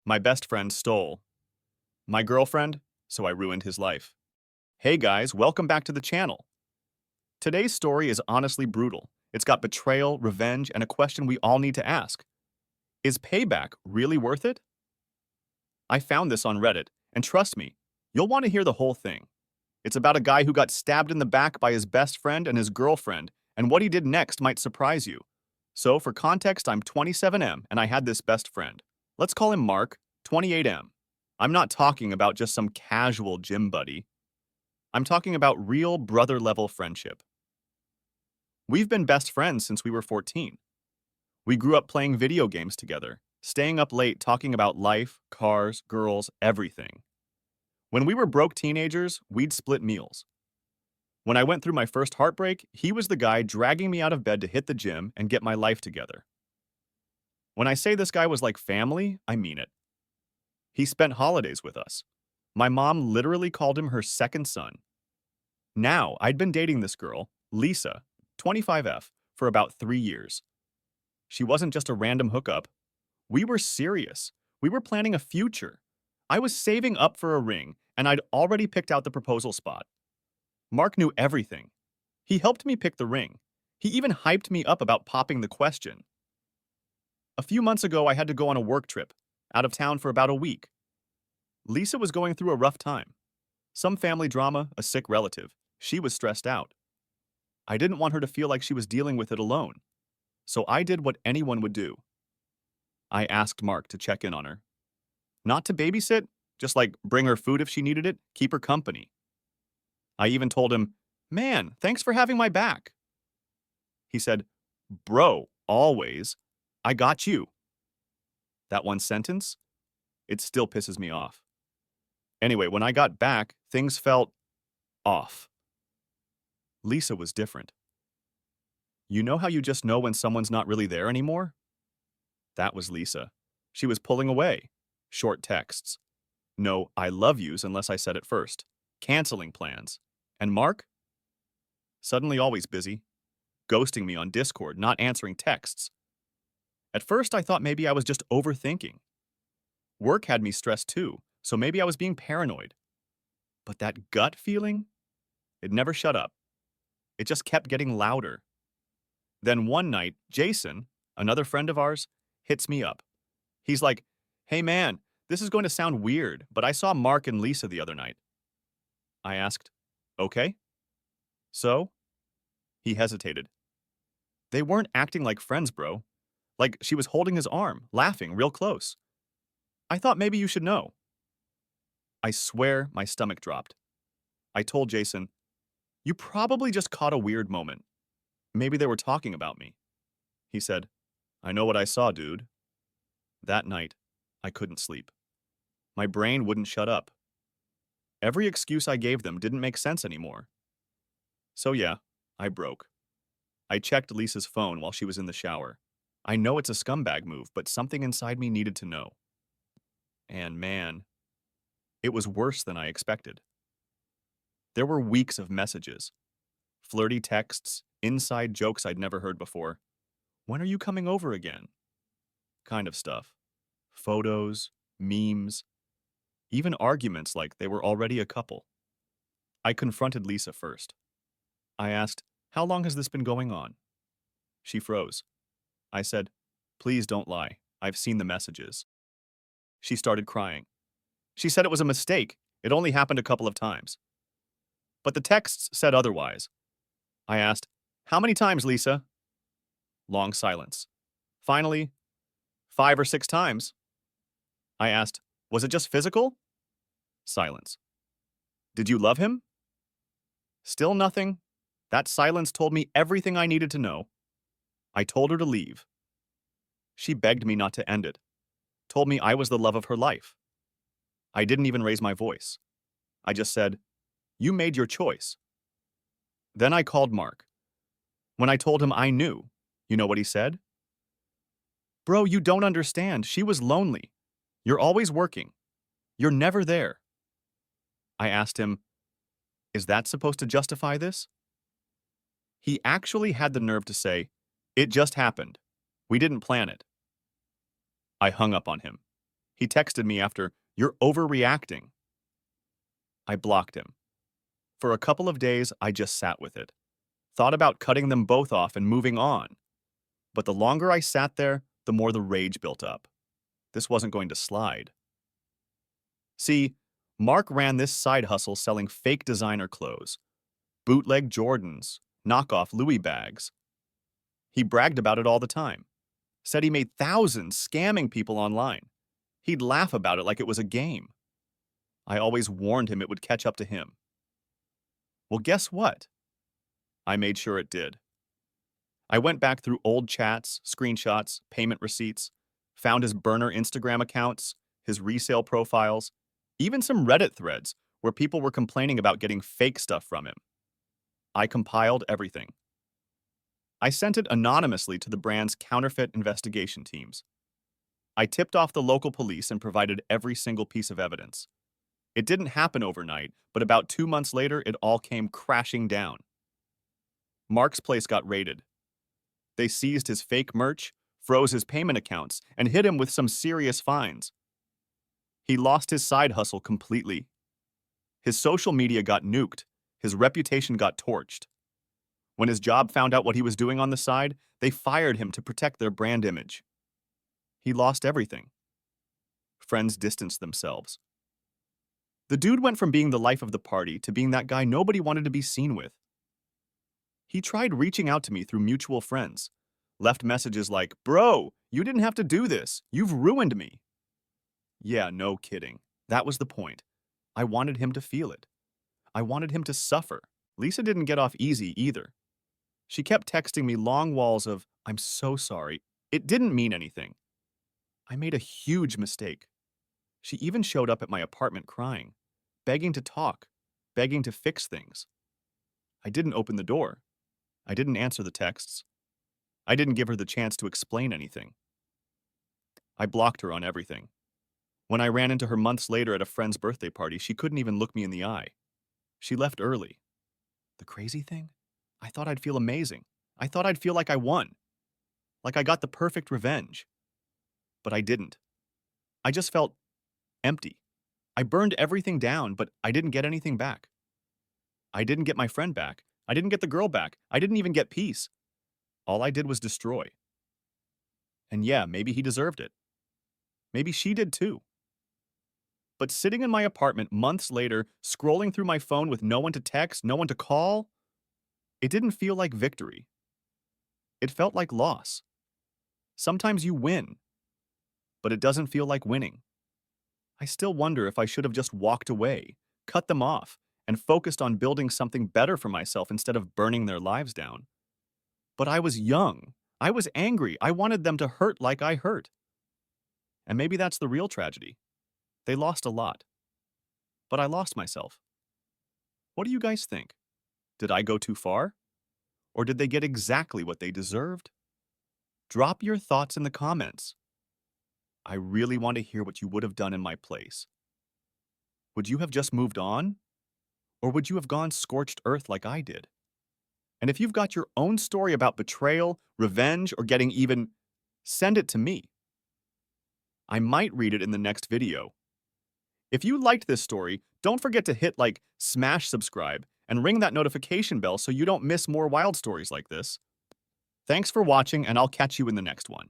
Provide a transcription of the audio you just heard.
My best friend stole my girlfriend, so I ruined his life. Hey guys, welcome back to the channel. Today's story is honestly brutal. It's got betrayal, revenge, and a question we all need to ask. Is payback really worth it? I found this on Reddit, and trust me, you'll want to hear the whole thing. It's about a guy who got stabbed in the back by his best friend and his girlfriend, and what he did next might surprise you. So, for context, I'm 27M, and I had this best friend. Let's call him Mark, 28M. I'm not talking about just some casual gym buddy. I'm talking about real brother-level friendship. We've been best friends since we were 14. We grew up playing video games together, staying up late talking about life, cars, girls, everything. When we were broke teenagers, we'd split meals. When I went through my first heartbreak, he was the guy dragging me out of bed to hit the gym and get my life together. When I say this guy was like family, I mean it. He spent holidays with us. My mom literally called him her second son. Now, I'd been dating this girl, Lisa, 25F, for about 3 years. She wasn't just a random hookup. We were serious. We were planning a future. I was saving up for a ring, and I'd already picked out the proposal spot. Mark knew everything. He helped me pick the ring. He even hyped me up about popping the question. A few months ago, I had to go on a work trip, out of town for about a week. Lisa was going through a rough time. Some family drama, a sick relative. She was stressed out. I didn't want her to feel like she was dealing with it alone. So I did what anyone would do. I asked Mark to check in on her. Not to babysit, just like bring her food if she needed it, keep her company. I even told him, "Man, thanks for having my back." He said, "Bro, always. I got you." That one sentence, it still pisses me off. Anyway, when I got back, things felt off. Lisa was different. You know how you just know when someone's not really there anymore? That was Lisa. She was pulling away. Short texts. No "I love yous" unless I said it first. Canceling plans. And Mark? Suddenly always busy. Ghosting me on Discord, not answering texts. At first, I thought maybe I was just overthinking. Work had me stressed too, so maybe I was being paranoid. But that gut feeling? It never shut up. It just kept getting louder. Then one night, Jason, another friend of ours, hits me up. He's like, "Hey man, this is going to sound weird, but I saw Mark and Lisa the other night." I asked, "Okay? So?" He hesitated. "They weren't acting like friends, bro. Like she was holding his arm, laughing real close. I thought maybe you should know." I swear my stomach dropped. I told Jason, "You probably just caught a weird moment. Maybe they were talking about me." He said, "I know what I saw, dude." That night, I couldn't sleep. My brain wouldn't shut up. Every excuse I gave them didn't make sense anymore. So yeah, I broke. I checked Lisa's phone while she was in the shower. I know it's a scumbag move, but something inside me needed to know. And man, it was worse than I expected. There were weeks of messages. Flirty texts, inside jokes I'd never heard before. "When are you coming over again?" Kind of stuff. Photos, memes, even arguments like they were already a couple. I confronted Lisa first. I asked, "How long has this been going on?" She froze. I said, "Please don't lie. I've seen the messages." She started crying. She said it was a mistake. It only happened a couple of times. But the texts said otherwise. I asked, "How many times, Lisa?" Long silence. Finally, 5 or 6 times. I asked, "Was it just physical?" Silence. "Did you love him?" Still nothing. That silence told me everything I needed to know. I told her to leave. She begged me not to end it, told me I was the love of her life. I didn't even raise my voice. I just said, "You made your choice." Then I called Mark. When I told him I knew, you know what he said? "Bro, you don't understand. She was lonely. You're always working. You're never there." I asked him, "Is that supposed to justify this?" He actually had the nerve to say, "It just happened. We didn't plan it." I hung up on him. He texted me after, "You're overreacting." I blocked him. For a couple of days, I just sat with it. Thought about cutting them both off and moving on. But the longer I sat there, the more the rage built up. This wasn't going to slide. See, Mark ran this side hustle selling fake designer clothes, bootleg Jordans, knockoff Louis bags. He bragged about it all the time. Said he made thousands scamming people online. He'd laugh about it like it was a game. I always warned him it would catch up to him. Well, guess what? I made sure it did. I went back through old chats, screenshots, payment receipts, found his burner Instagram accounts, his resale profiles, even some Reddit threads where people were complaining about getting fake stuff from him. I compiled everything. I sent it anonymously to the brand's counterfeit investigation teams. I tipped off the local police and provided every single piece of evidence. It didn't happen overnight, but about 2 months later, it all came crashing down. Mark's place got raided. They seized his fake merch, froze his payment accounts, and hit him with some serious fines. He lost his side hustle completely. His social media got nuked. His reputation got torched. When his job found out what he was doing on the side, they fired him to protect their brand image. He lost everything. Friends distanced themselves. The dude went from being the life of the party to being that guy nobody wanted to be seen with. He tried reaching out to me through mutual friends, left messages like, "Bro, you didn't have to do this. You've ruined me." Yeah, no kidding. That was the point. I wanted him to feel it. I wanted him to suffer. Lisa didn't get off easy either. She kept texting me long walls of, "I'm so sorry. It didn't mean anything. I made a huge mistake." She even showed up at my apartment crying, begging to talk, begging to fix things. I didn't open the door. I didn't answer the texts. I didn't give her the chance to explain anything. I blocked her on everything. When I ran into her months later at a friend's birthday party, she couldn't even look me in the eye. She left early. The crazy thing? I thought I'd feel amazing. I thought I'd feel like I won. Like I got the perfect revenge. But I didn't. I just felt empty. I burned everything down, but I didn't get anything back. I didn't get my friend back. I didn't get the girl back. I didn't even get peace. All I did was destroy. And yeah, maybe he deserved it. Maybe she did too. But sitting in my apartment months later, scrolling through my phone with no one to text, no one to call, it didn't feel like victory. It felt like loss. Sometimes you win, but it doesn't feel like winning. I still wonder if I should have just walked away, cut them off, and focused on building something better for myself instead of burning their lives down. But I was young. I was angry. I wanted them to hurt like I hurt. And maybe that's the real tragedy. They lost a lot. But I lost myself. What do you guys think? Did I go too far? Or did they get exactly what they deserved? Drop your thoughts in the comments. I really want to hear what you would have done in my place. Would you have just moved on? Or would you have gone scorched earth like I did? And if you've got your own story about betrayal, revenge, or getting even, send it to me. I might read it in the next video. If you liked this story, don't forget to hit like, smash subscribe, and ring that notification bell so you don't miss more wild stories like this. Thanks for watching, and I'll catch you in the next one.